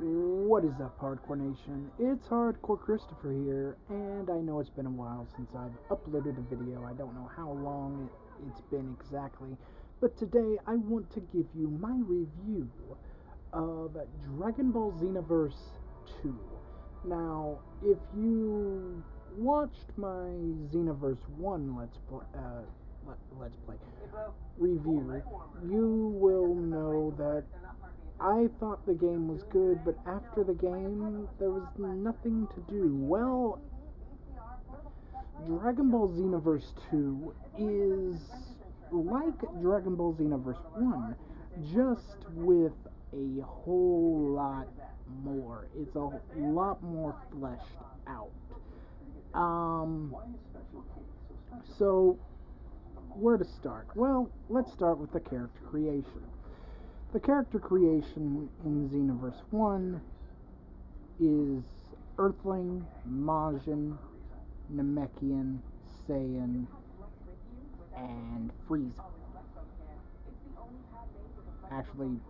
What is up, Hardcore Nation? It's Hardcore Christopher here, and I know it's been a while since I've uploaded a video. I don't know how long it's been exactly, but today I want to give you my review of Dragon Ball Xenoverse 2. Now, if you watched my Xenoverse 1 Let's Play review, you will know that I thought the game was good, but after the game, there was nothing to do. Well, Dragon Ball Xenoverse 2 is like Dragon Ball Xenoverse 1, just with a whole lot more. It's a lot more fleshed out. So, where to start? Well, let's start with the character creation. The character creation in Xenoverse 1 is Earthling, Majin, Namekian, Saiyan, and Frieza. Actually,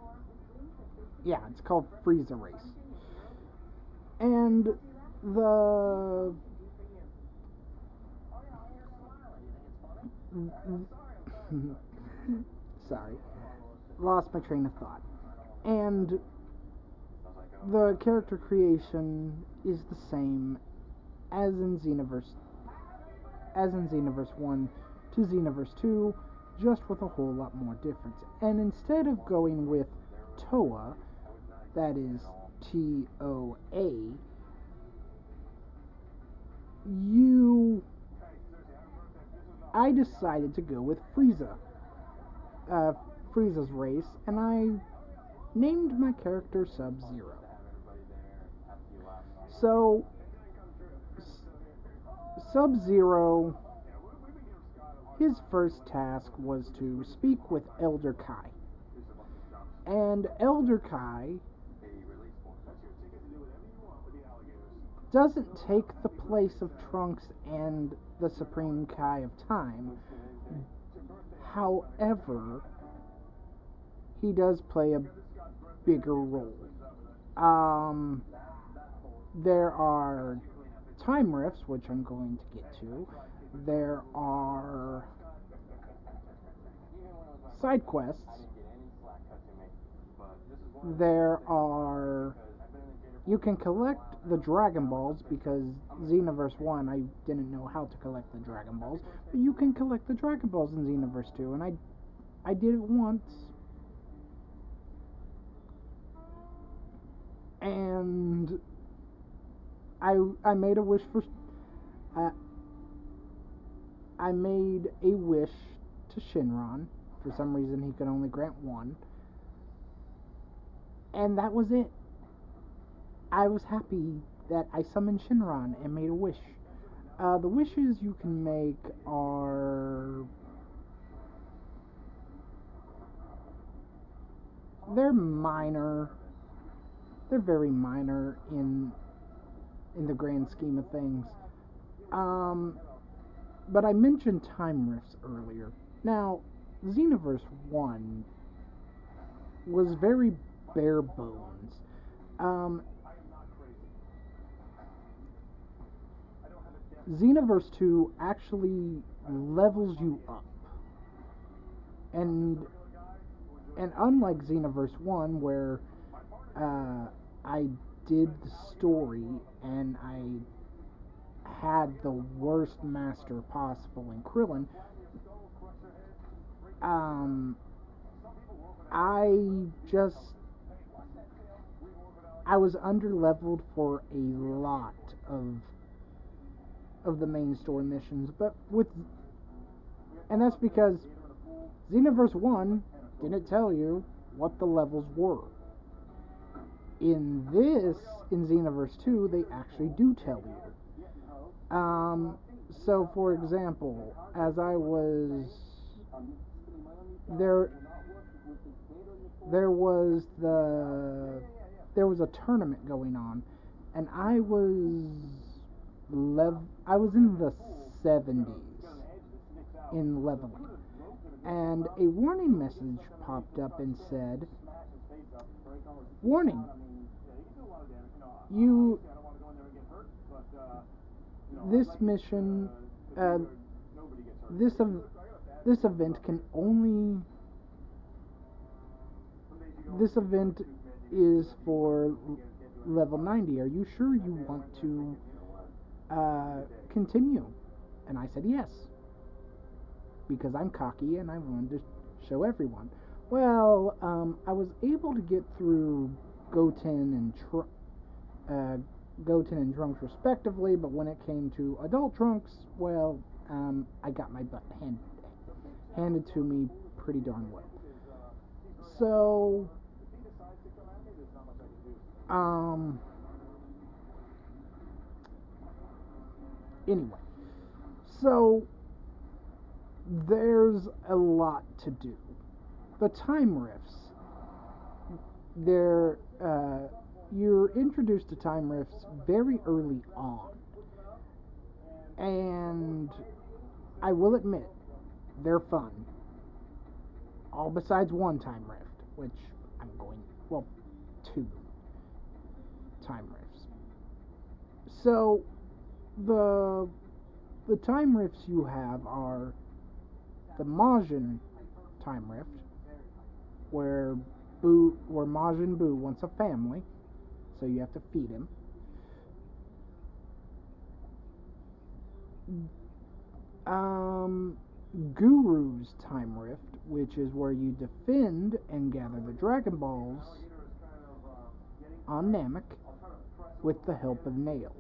yeah, it's called Frieza Race. And the... Sorry. Lost my train of thought. And the character creation is the same as in Xenoverse 1 to Xenoverse 2, just with a whole lot more difference. And instead of going with Toa, that is Toa, I decided to go with Frieza. Frieza's race, and I named my character Sub-Zero. So, Sub-Zero, his first task was to speak with Elder Kai. And Elder Kai doesn't take the place of Trunks and the Supreme Kai of Time. However, he does play a bigger role. There are time rifts, which I'm going to get to. There are side quests. You can collect the Dragon Balls, because Xenoverse 1, I didn't know how to collect the Dragon Balls, but you can collect the Dragon Balls in Xenoverse 2, and I did it once. And I made a wish for I made a wish to Shinron. For some reason, he could only grant one, and that was it. I was happy that I summoned Shinron and made a wish. The wishes you can make are... they're minor. They're very minor in the grand scheme of things. But I mentioned time rifts earlier. Now, Xenoverse 1 was very bare bones. Xenoverse 2 actually levels you up. And unlike Xenoverse 1, where I did the story and I had the worst master possible in Krillin, I was underleveled for a lot of the main story missions, and that's because Xenoverse 1 didn't tell you what the levels were. In Xenoverse 2, they actually do tell you. So for example, as I was there was a tournament going on, and I was in the 70s in leveling, and a warning message popped up and said, "Warning, you this mission, this this event can only this event is for level 90. Are you sure you want to continue? And I said yes, because I'm cocky and I wanted to show everyone. Well, I was able to get through Goten and Trunks respectively, but when it came to Adult Trunks, well, I got my butt handed to me pretty darn well. So, anyway, so there's a lot to do. The time rifts, you're introduced to time rifts very early on, and I will admit, they're fun. All besides one time rift, which two time rifts. So, the time rifts you have are the Majin time rift, where Majin Buu wants a family, so you have to feed him. Guru's time rift, which is where you defend and gather the Dragon Balls on Namek with the help of Nail.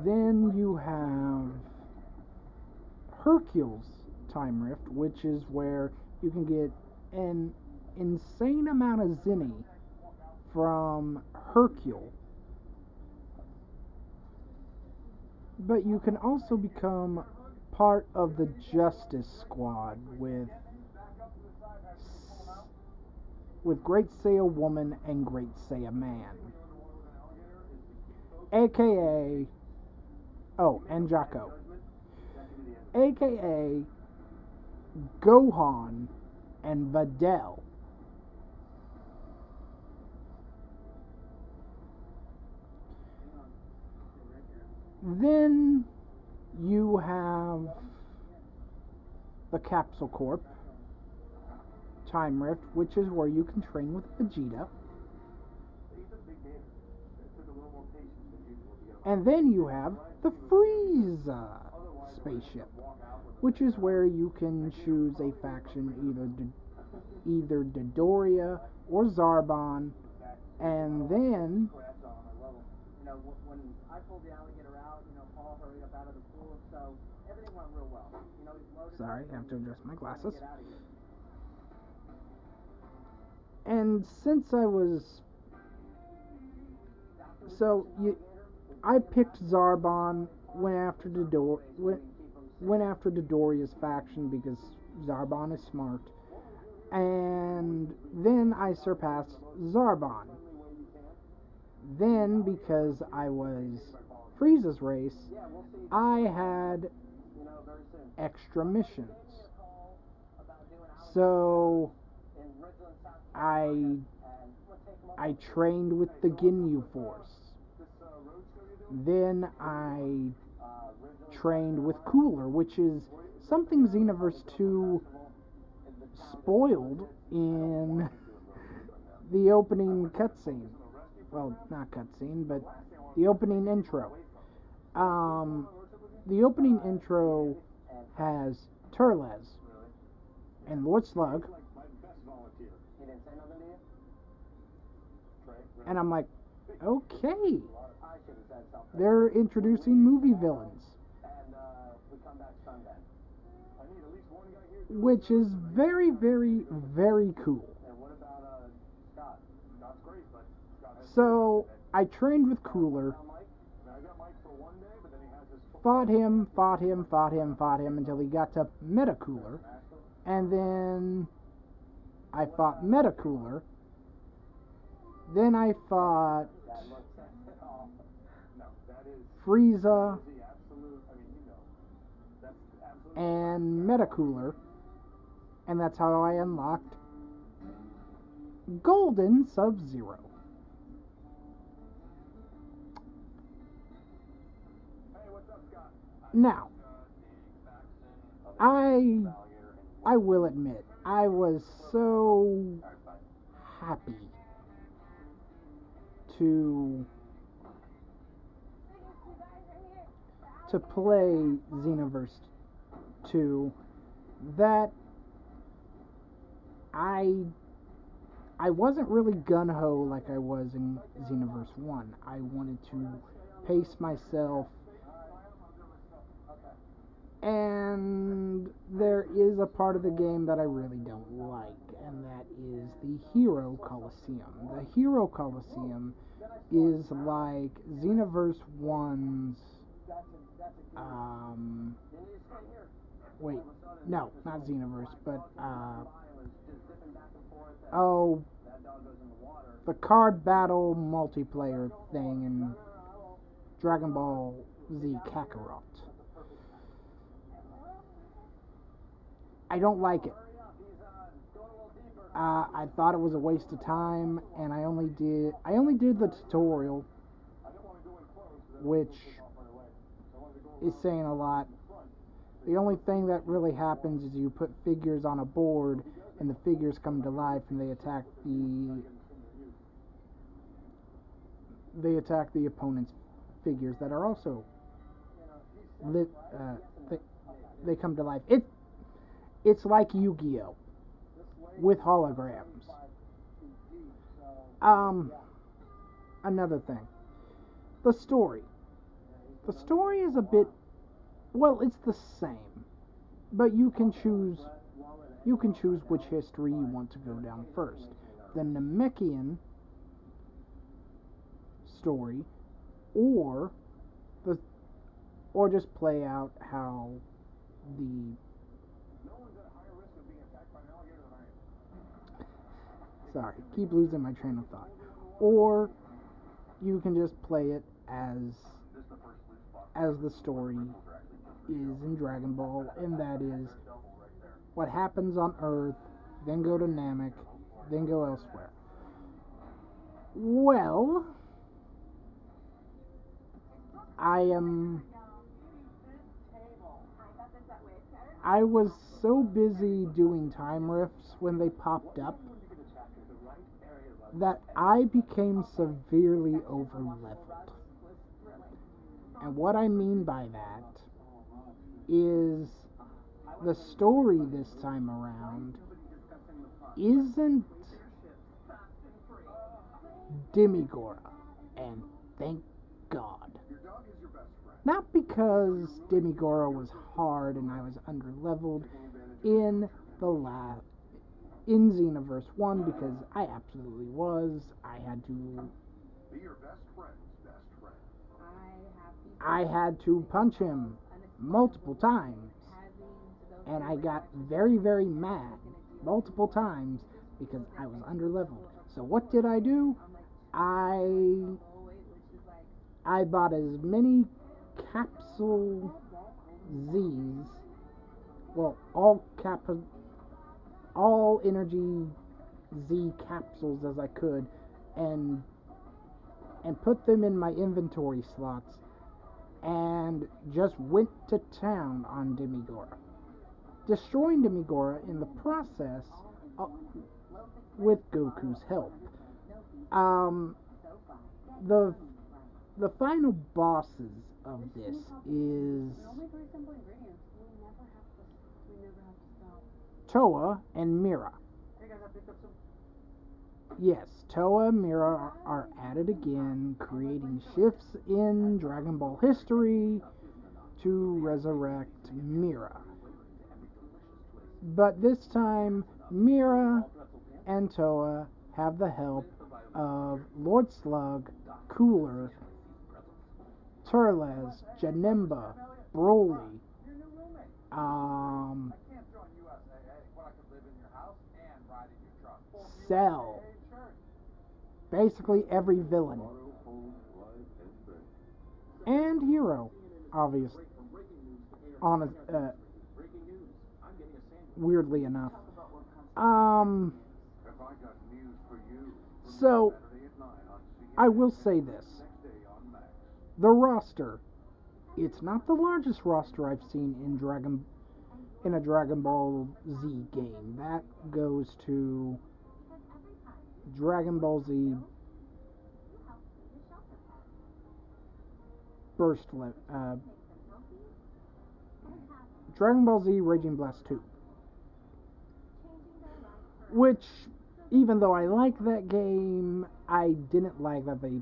Then you have Hercule's time rift, which is where you can get an insane amount of Zenny from Hercule. But you can also become part of the Justice Squad with Great Saiya Woman and Great Saiya Man, aka and Jaco, aka Gohan and Videl. Then you have the Capsule Corp time rift, which is where you can train with Vegeta. And then you have the Frieza spaceship, which is where you can choose a faction, either Dodoria or Zarbon, and then when I pulled the alligator out, Paul hurried up out of the pool, so everything went real well. Sorry, I have to adjust my glasses. And since I picked Zarbon, went after Dodoria's faction because Zarbon is smart, and then I surpassed Zarbon. Then, because I was Frieza's race, I had extra missions. So I trained with the Ginyu Force. Then I trained with Cooler, which is something Xenoverse 2 spoiled in the opening cutscene. Well, not cutscene, but the opening intro. The opening intro has Turles and Lord Slug, and I'm like, okay, they're introducing movie villains, which is very, very, very cool. So I trained with Cooler, fought him until he got to Metacooler, and then I fought Metacooler. Then I fought Frieza and Metacooler, and that's how I unlocked Golden Sub-Zero. Now, I will admit, I was so happy to play Xenoverse 2 that I wasn't really gun-ho like I was in Xenoverse 1. I wanted to pace myself, and there is a part of the game that I really don't like, and that is the Hero Coliseum. The Hero Coliseum is like Xenoverse 1's, wait, no, not Xenoverse, but, oh, the card battle multiplayer thing in Dragon Ball Z Kakarot. I don't like it. I thought it was a waste of time, and I only did the tutorial, which is saying a lot. The only thing that really happens is you put figures on a board, and the figures come to life, and they attack the opponent's figures that are also they come to life. It's like Yu-Gi-Oh! With holograms. Another thing. The story. The story is a bit, well, it's the same, but you can choose which history you want to go down first. The Namekian story, or just play out how the sorry, keep losing my train of thought. Or you can just play it as the story is in Dragon Ball, and that is what happens on Earth, then go to Namek, then go elsewhere. Well, I was so busy doing time rifts when they popped up that I became severely over-leveled. And what I mean by that is the story this time around isn't Demigora, and thank God. Not because Demigora was hard and I was under-leveled in Xenoverse 1, because I absolutely was. I had to punch him multiple times, and I got very, very mad multiple times because I was under-leveled. So what did I do? I bought as many capsule Z's, well, all energy Z capsules as I could, and put them in my inventory slots, and just went to town on Demigora, destroying Demigora in the process with Goku's help. The final bosses of this is Toa and Mira. Yes, Toa and Mira are at it again, creating shifts in Dragon Ball history to resurrect Mira. But this time, Mira and Toa have the help of Lord Slug, Cooler, Turles, Janemba, Broly, Cell, basically every villain, and Hero, obviously, weirdly enough. So, I will say this. The roster, it's not the largest roster I've seen in a Dragon Ball Z game. That goes to Dragon Ball Z Burst Dragon Ball Z Raging Blast 2, which, even though I like that game, I didn't like that they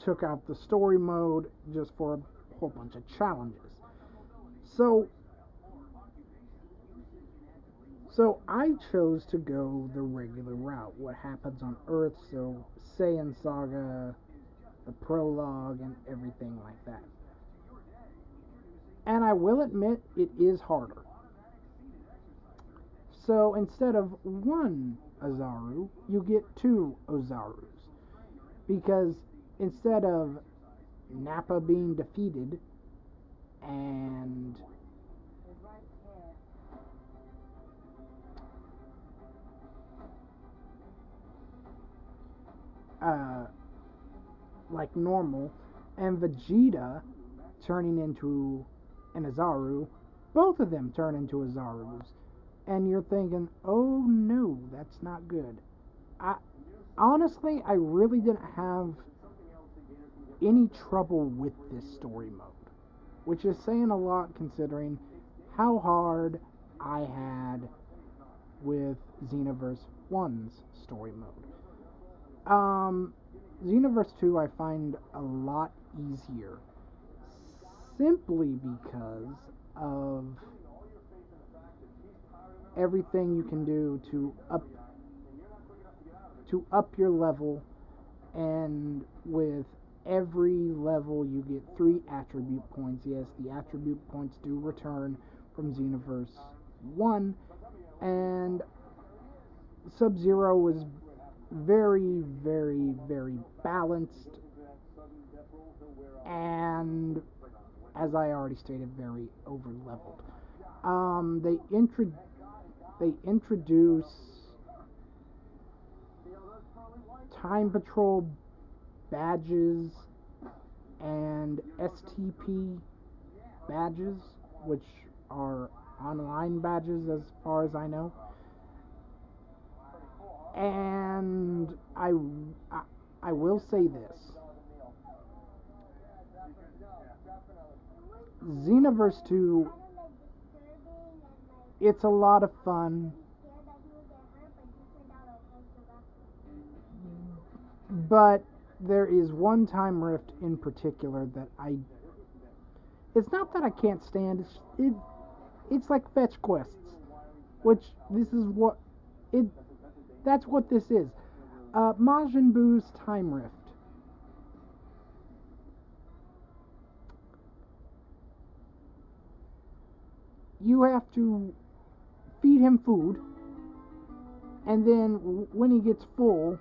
took out the story mode just for a whole bunch of challenges. So I chose to go the regular route. What happens on Earth, so Saiyan Saga, the prologue, and everything like that. And I will admit, it is harder. So instead of one Ozaru, you get two Ozarus. Because instead of Nappa being defeated and like normal, and Vegeta turning into an Ozaru, both of them turn into Ozarus. And you're thinking, oh no, that's not good. Honestly, I really didn't have any trouble with this story mode, which is saying a lot considering how hard I had with Xenoverse 1's story mode. Xenoverse 2 I find a lot easier, simply because of everything you can do to up your level, and with every level you get 3 attribute points. Yes, the attribute points do return from Xenoverse 1, and Sub-Zero was very, very, very balanced, and as I already stated, very over leveled. They introduce Time Patrol badges and STP badges, which are online badges as far as I know. And I will say this. Xenoverse 2, it's a lot of fun, but there is one time rift in particular that it's not that I can't stand, it's like fetch quests, which that's what this is. Majin Buu's time rift. You have to feed him food, and then when he gets full,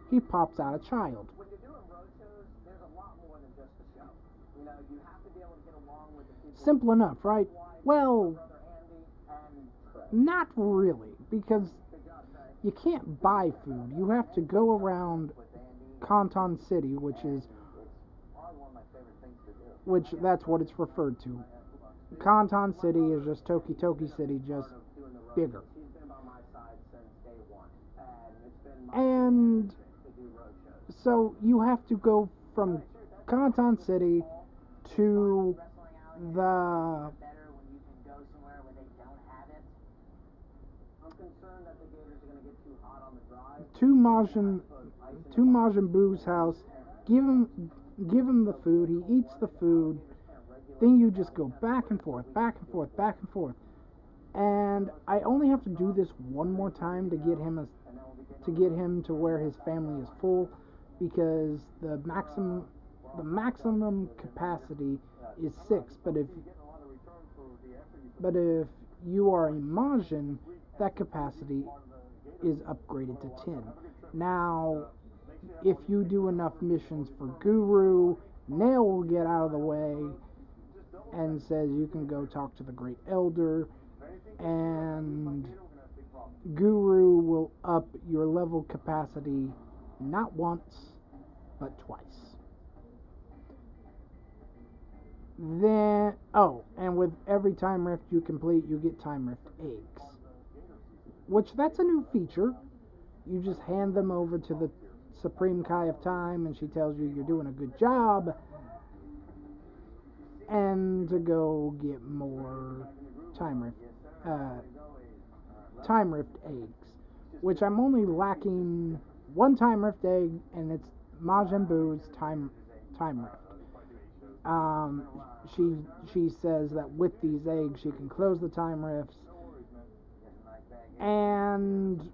he pops out a child. When you're doing roadshows, there's a lot more than just the show. You know, you have to be able to get along with the people. Simple enough, right? Well, not really, because you can't buy food. You have to go around Canton City, which that's what it's referred to. Canton City is just Toki Toki City, just bigger. And so you have to go from Canton City to the to Majin Buu's house, give him the food, he eats the food, then you just go back and forth, back and forth, back and forth. And I only have to do this one more time to get him to where his family is full, because the maximum capacity is 6, but if you are a Majin, that capacity is upgraded to 10. Now, if you do enough missions for Guru, Nail will get out of the way and says you can go talk to the Great Elder, and Guru will up your level capacity Not once, but twice. Then, oh, and with every time rift you complete, you get time rift eggs. Which, that's a new feature. You just hand them over to the Supreme Kai of Time, and she tells you you're doing a good job, and to go get more time rift, time rift eggs. Which I'm only lacking one time rift egg, and it's Majin Buu's time rift. She says that with these eggs she can close the time rifts, and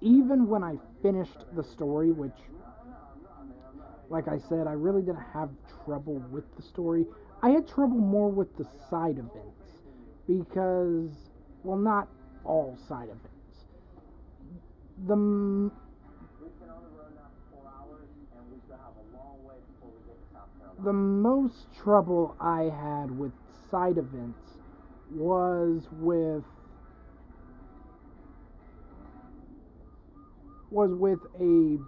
even when I finished the story, which, like I said, I really didn't have trouble with the story. I had trouble more with the side events because, well, not all side events. The most trouble I had with side events was with a,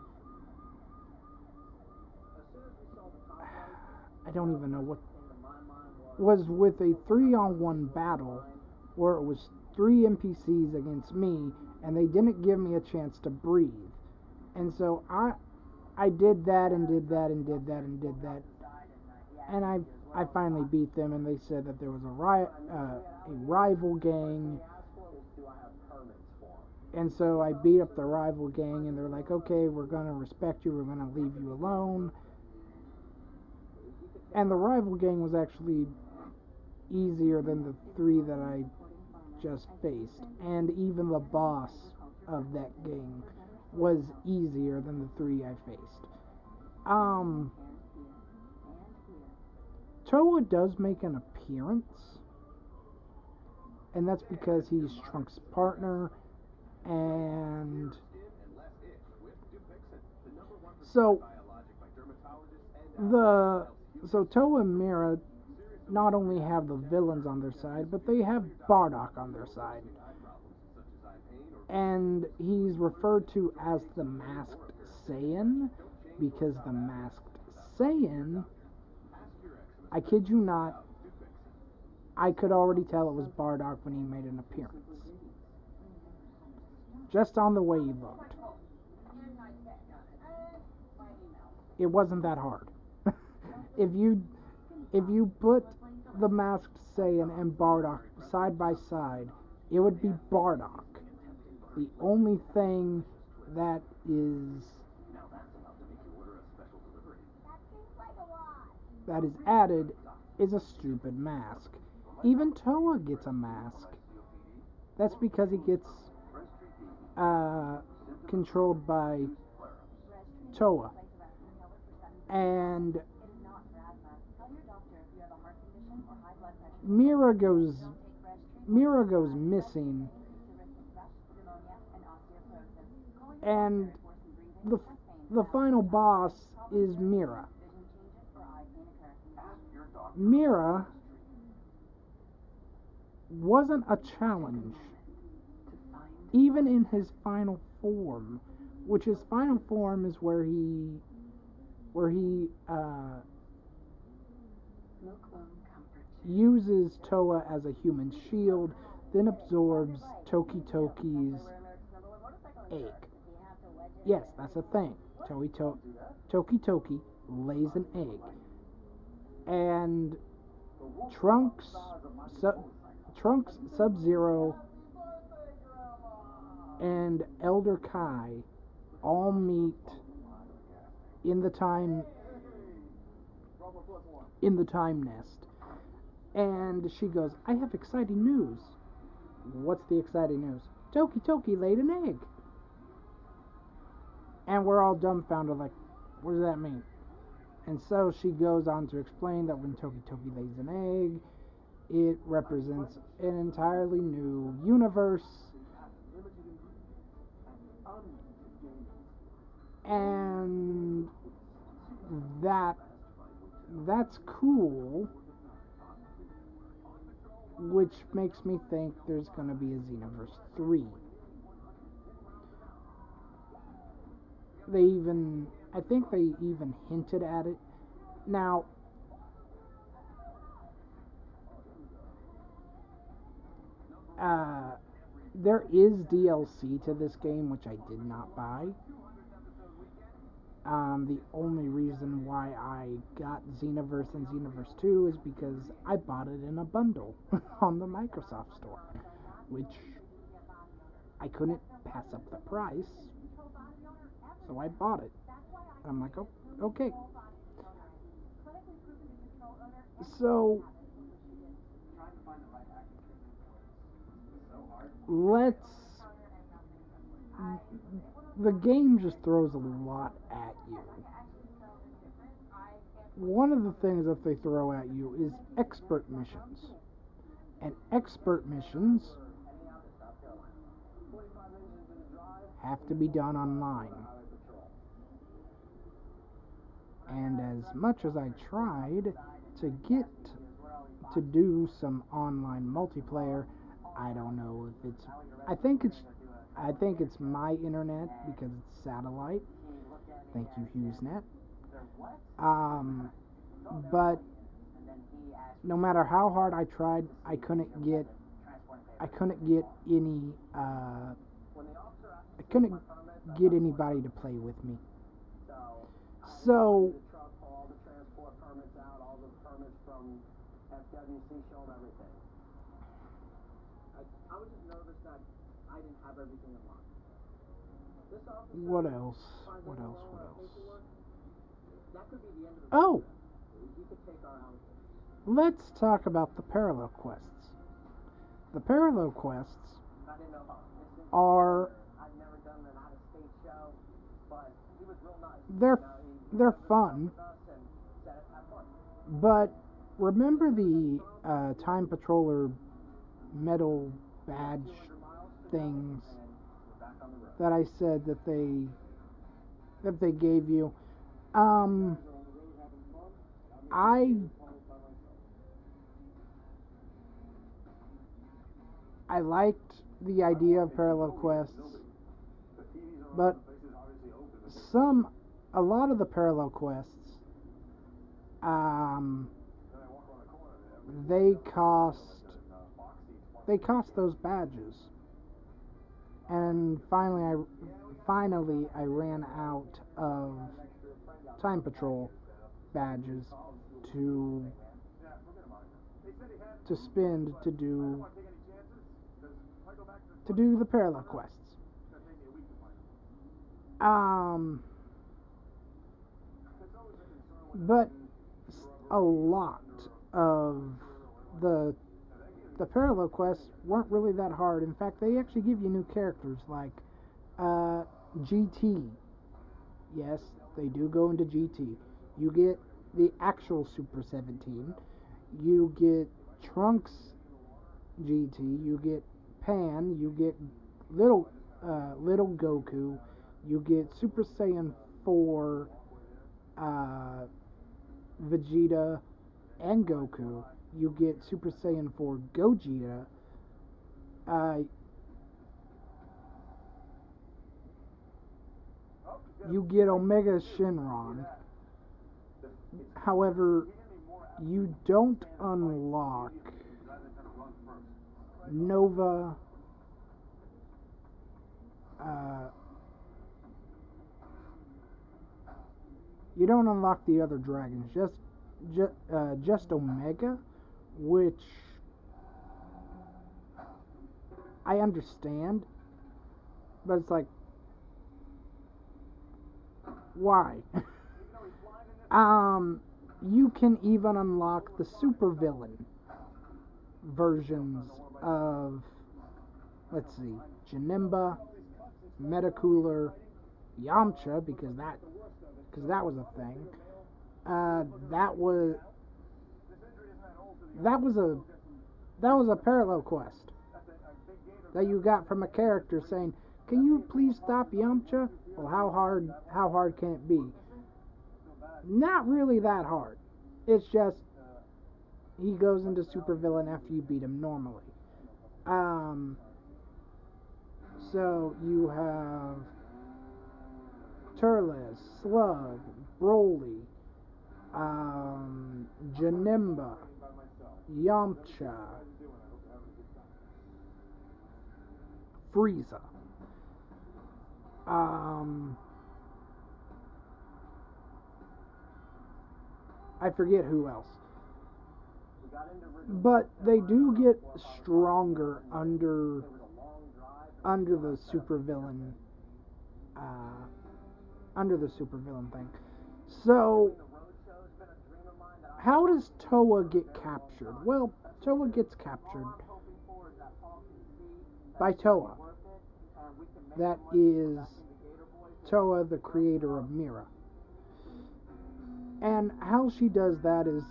I don't even know what, was with a 3-on-1 battle where it was 3 NPCs against me, and they didn't give me a chance to breathe. And so I did that and did that and did that and did that, and I finally beat them, and they said that there was a rival gang. And so I beat up the rival gang, and they're like, okay, we're going to respect you, we're going to leave you alone. And the rival gang was actually easier than the 3 that I just faced. And even the boss of that gang was easier than the 3 I faced. Toa does make an appearance, and that's because he's Trunks' partner. And so Toa and Mira not only have the villains on their side, but they have Bardock on their side. And he's referred to as the Masked Saiyan, because the Masked Saiyan, I kid you not, I could already tell it was Bardock when he made an appearance. Just on the way he looked. It wasn't that hard. If you put the Masked Saiyan and Bardock side by side, it would be Bardock. The only thing that is added is a stupid mask. Even Toa gets a mask. That's because he gets controlled by Toa. And Mira goes missing, and the final boss is Mira. Mira wasn't a challenge, even in his final form, which his final form is where he uses Toa as a human shield, then absorbs Toki Toki's egg. Yes, that's a thing. Toki Toki lays an egg. And Trunks, Sub-Zero, and Elder Kai all meet in the time nest. And she goes, I have exciting news. What's the exciting news? Toki Toki laid an egg. And we're all dumbfounded, like, what does that mean? And so she goes on to explain that when Toki Toki lays an egg, it represents an entirely new universe. And that's cool, which makes me think there's going to be a Xenoverse 3. I think they even hinted at it. Now, uh, there is DLC to this game, which I did not buy. The only reason why I got Xenoverse and Xenoverse 2 is because I bought it in a bundle on the Microsoft Store, which I couldn't pass up the price, so I bought it. I'm like, oh, okay. So let's. The game just throws a lot at you. One of the things that they throw at you is expert missions. And expert missions have to be done online. And as much as I tried to get to do some online multiplayer, I don't know if it's I think it's my internet because it's satellite. Thank you, HughesNet. But no matter how hard I tried, I couldn't get any I couldn't get anybody to play with me. So what else? What else? What else? Oh, let's talk about the parallel quests. The parallel quests are they're they're fun, but remember the time patroller metal badge things that I said that they gave you. Um, I I liked the idea of parallel quests, but some a lot of the parallel quests um, they cost they cost those badges, and finally I ran out of time patrol badges to spend to do the parallel quests. Um, but a lot of the parallel quests weren't really that hard. In fact, they actually give you new characters like GT. Yes, they do go into GT. You get the actual Super 17. You get Trunks GT. You get Pan. You get little Goku. You get Super Saiyan 4 Vegeta and Goku. You get Super Saiyan 4 Gogeta. Uh, you get Omega Shenron. However, you don't unlock Nova. You don't unlock the other dragons. Just Omega, which I understand, but it's like, why? You can even unlock the supervillain versions of, let's see, Janemba, Metacooler, Yamcha, because that was a thing. That was a parallel quest that you got from a character saying, "Can you please stop Yamcha?" Well, how hard can it be? Not really that hard. It's just he goes into supervillain after you beat him normally. So you have Turles, Slug, Broly, Janemba, Yamcha, Frieza. I forget who else. But they do get stronger under the supervillain thing. So how does Toa get captured? Well, Toa gets captured by Toa. That is Toa, the creator of Mira. And how she does that is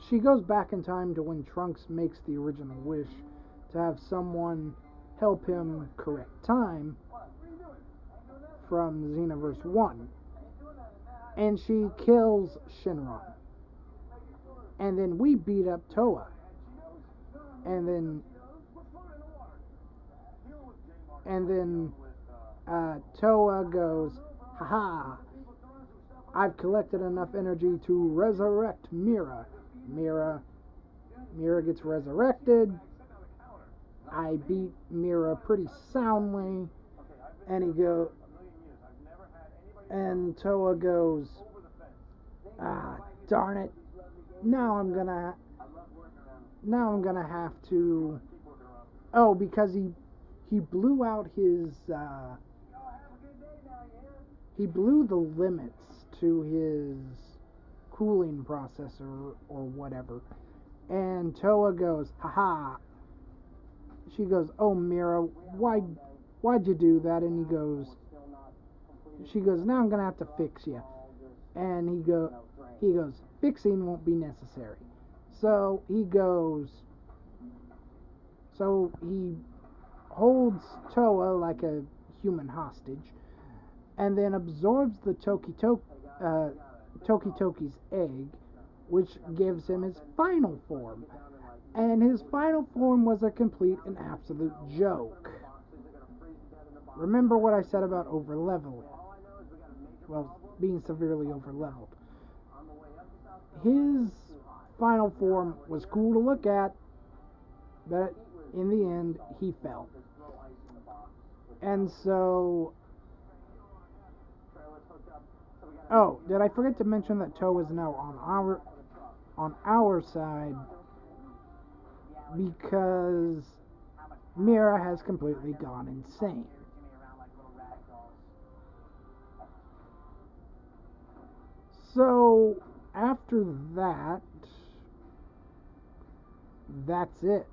she goes back in time to when Trunks makes the original wish to have someone help him correct time from Xenoverse 1. And she kills Shenron. And then we beat up Toa. And then Toa goes, haha, I've collected enough energy to resurrect Mira. Mira gets resurrected. I beat Mira pretty soundly. And Toa goes, darn it. Now I'm gonna have to. Oh, because he blew out his. He blew the limits to his cooling processor or whatever. And Toa goes, haha. She goes, oh Mira, why'd you do that? And she goes, now I'm gonna have to fix you. And he goes, fixing won't be necessary. So he holds Toa like a human hostage, and then absorbs the Toki-Toki's egg, which gives him his final form. And his final form was a complete and absolute joke. Remember what I said about overleveling? Well, being severely overleveled. His final form was cool to look at, but in the end, he fell. And so... Oh, did I forget to mention that Toa is now on our side because Mira has completely gone insane. So after that, that's it.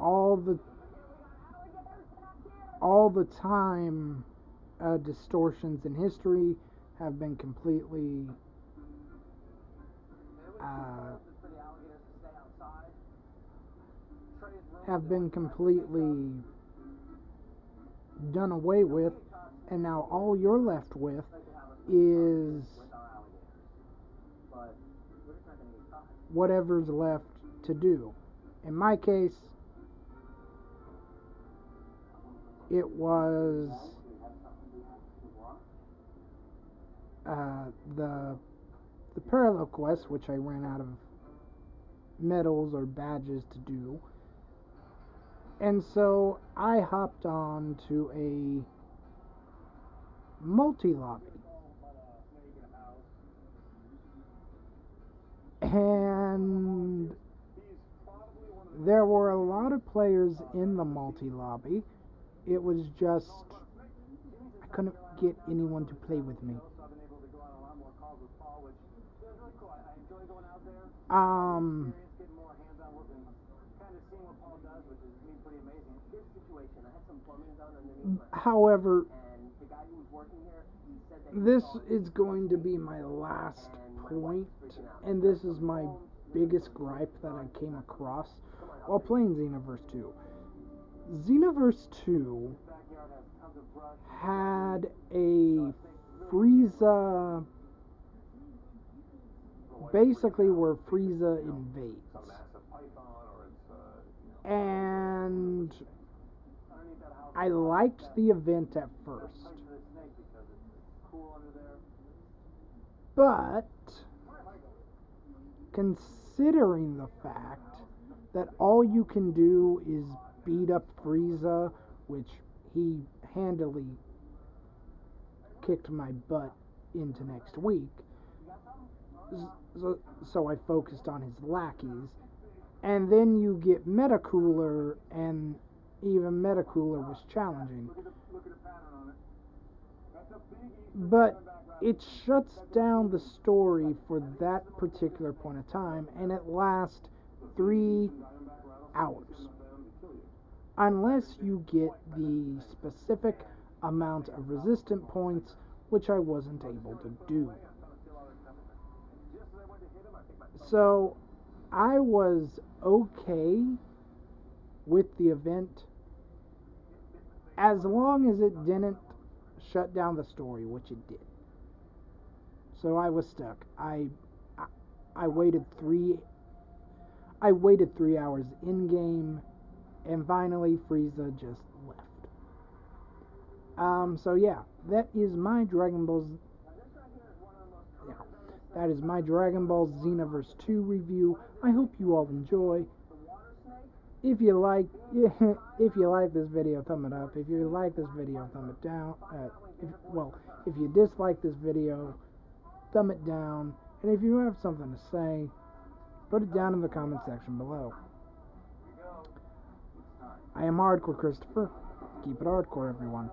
All the time distortions in history have been completely done away with, and now all you're left with is whatever's left to do. In my case, it was the parallel quest, which I ran out of medals or badges to do. And so I hopped on to a multi-lobby. And there were a lot of players in the multi-lobby. It was just, I couldn't get anyone to play with me. However, this is going to be my last point, and this is my biggest gripe that I came across while playing Xenoverse 2. Xenoverse 2 had a Frieza basically where Frieza invades. And I liked the event at first. But considering the fact that all you can do is beat up Frieza, which he handily kicked my butt into next week, so I focused on his lackeys. And then you get Metacooler, and even Metacooler was challenging. But it shuts down the story for that particular point of time, and it lasts 3 hours. Unless you get the specific amount of resistant points, which I wasn't able to do. So I was okay with the event as long as it didn't shut down the story, which it did. So I was stuck. I waited 3 hours in game, and finally Frieza just left. So yeah, that is my Dragon Ball Xenoverse 2 review. I hope you all enjoy. If you like this video, thumb it up. If you like this video, thumb it down. If you dislike this video, thumb it down. And if you have something to say, put it down in the comment section below. I am Hardcore Christopher. Keep it hardcore, everyone.